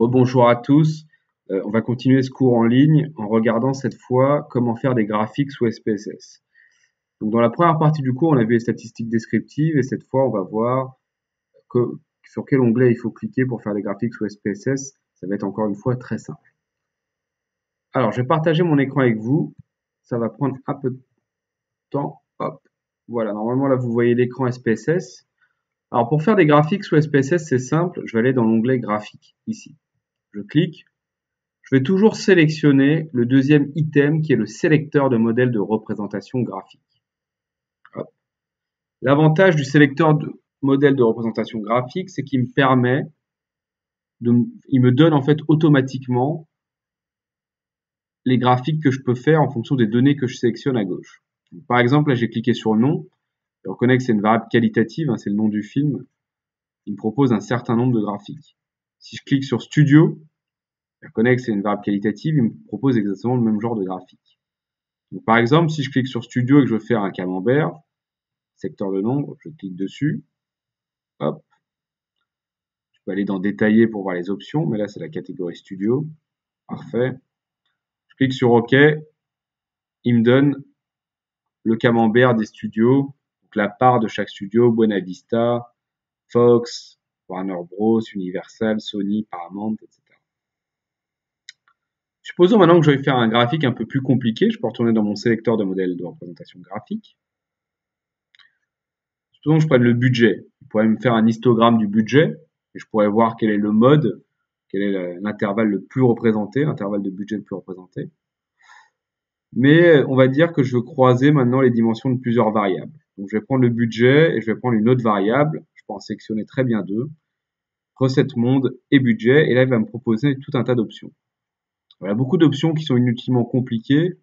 Bonjour à tous. On va continuer ce cours en ligne en regardant cette fois comment faire des graphiques sous SPSS. Donc dans la première partie du cours, on a vu les statistiques descriptives et cette fois, on va voir sur quel onglet il faut cliquer pour faire des graphiques sous SPSS. Ça va être encore une fois très simple. Alors, je vais partager mon écran avec vous. Ça va prendre un peu de temps. Hop. Voilà, normalement là, vous voyez l'écran SPSS. Alors pour faire des graphiques sous SPSS, c'est simple. Je vais aller dans l'onglet graphique ici. Je clique. Je vais toujours sélectionner le deuxième item qui est le sélecteur de modèle de représentation graphique. L'avantage du sélecteur de modèle de représentation graphique, c'est qu'il me donne en fait automatiquement les graphiques que je peux faire en fonction des données que je sélectionne à gauche. Donc, par exemple, là j'ai cliqué sur nom, je reconnais que c'est une variable qualitative, c'est le nom du film. Il me propose un certain nombre de graphiques. Si je clique sur studio, je reconnais que c'est une variable qualitative, il me propose exactement le même genre de graphique. Donc, par exemple, si je clique sur Studio et que je veux faire un camembert, secteur de nombre, je clique dessus. Hop. Je peux aller dans Détailler pour voir les options, mais là, c'est la catégorie Studio. Parfait. Je clique sur OK. Il me donne le camembert des studios, donc la part de chaque studio, Buena Vista, Fox, Warner Bros, Universal, Sony, Paramount, etc. Supposons maintenant que je vais faire un graphique un peu plus compliqué. Je peux retourner dans mon sélecteur de modèle de représentation graphique. Supposons que je prenne le budget. Il pourrait me faire un histogramme du budget et je pourrais voir quel est le mode, quel est l'intervalle le plus représenté, l'intervalle de budget le plus représenté. Mais on va dire que je veux croiser maintenant les dimensions de plusieurs variables. Donc je vais prendre le budget et je vais prendre une autre variable. Je peux en sélectionner très bien deux. Recette monde et budget. Et là, il va me proposer tout un tas d'options. Il y a beaucoup d'options qui sont inutilement compliquées.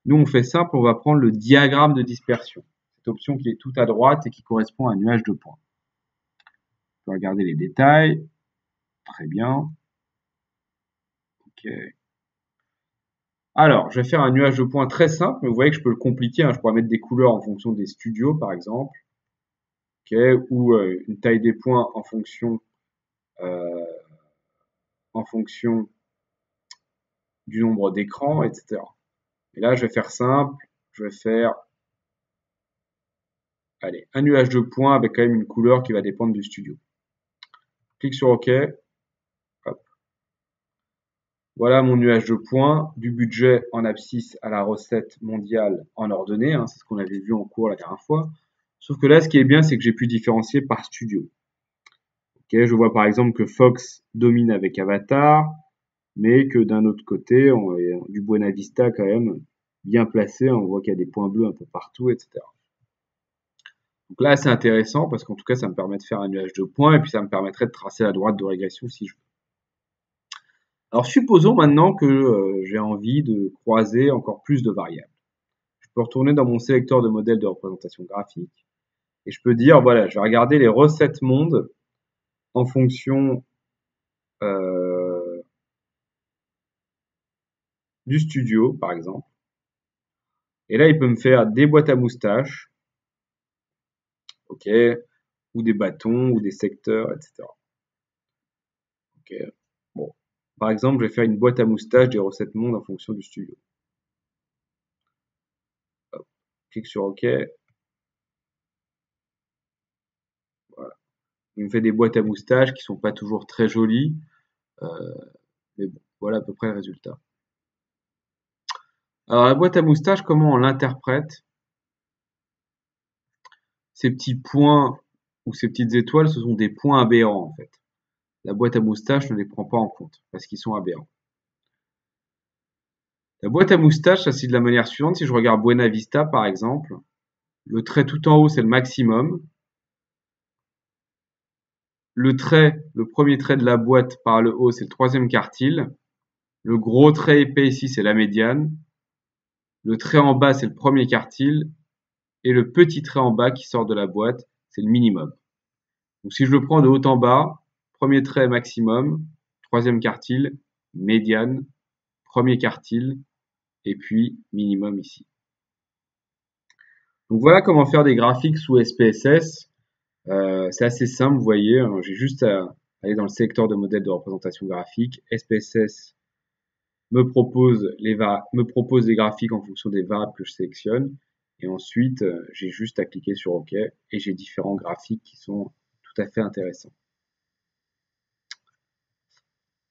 Nous, on fait simple, on va prendre le diagramme de dispersion. Cette option qui est tout à droite et qui correspond à un nuage de points. On peut regarder les détails. Très bien. Ok. Alors, je vais faire un nuage de points très simple, mais vous voyez que je peux le compliquer. Je pourrais mettre des couleurs en fonction des studios, par exemple. Ok. Ou une taille des points euh, en fonction du nombre d'écrans, etc. Et là, je vais faire simple. Je vais faire allez, un nuage de points avec quand même une couleur qui va dépendre du studio. Clique sur OK. Hop. Voilà mon nuage de points, du budget en abscisse à la recette mondiale en ordonnée. C'est ce qu'on avait vu en cours la dernière fois. Sauf que là, ce qui est bien, c'est que j'ai pu différencier par studio. Okay, je vois par exemple que Fox domine avec Avatar, mais que d'un autre côté, on est du Buena Vista quand même bien placé. On voit qu'il y a des points bleus un peu partout, etc. Donc là, c'est intéressant parce qu'en tout cas, ça me permet de faire un nuage de points et puis ça me permettrait de tracer la droite de régression si je veux. Alors, supposons maintenant que j'ai envie de croiser encore plus de variables. Je peux retourner dans mon sélecteur de modèles de représentation graphique et je peux dire, voilà, je vais regarder les recettes mondes en fonction du studio, par exemple. Et là, il peut me faire des boîtes à moustaches, ok, ou des bâtons, ou des secteurs, etc. Ok. Bon. Par exemple, je vais faire une boîte à moustaches des recettes mondes en fonction du studio. Hop. Clique sur OK. Voilà. Il me fait des boîtes à moustaches qui sont pas toujours très jolies. Mais bon, voilà à peu près le résultat. Alors la boîte à moustaches, comment on l'interprète? Ces petits points ou ces petites étoiles, ce sont des points aberrants en fait. La boîte à moustaches ne les prend pas en compte parce qu'ils sont aberrants. La boîte à moustaches, ça c'est de la manière suivante. Si je regarde Buena Vista par exemple, le trait tout en haut c'est le maximum. Le premier trait de la boîte par le haut c'est le troisième quartile. Le gros trait épais ici c'est la médiane. Le trait en bas c'est le premier quartile. Et le petit trait en bas qui sort de la boîte c'est le minimum. Donc si je le prends de haut en bas, premier trait maximum, troisième quartile, médiane, premier quartile, et puis minimum ici. Donc voilà comment faire des graphiques sous SPSS. C'est assez simple, vous voyez, j'ai juste à aller dans le sélecteur de modèles de représentation graphique. SPSS me propose les graphiques en fonction des variables que je sélectionne. Et ensuite, j'ai juste à cliquer sur OK et j'ai différents graphiques qui sont tout à fait intéressants.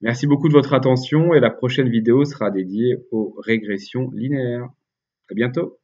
Merci beaucoup de votre attention et la prochaine vidéo sera dédiée aux régressions linéaires. À bientôt!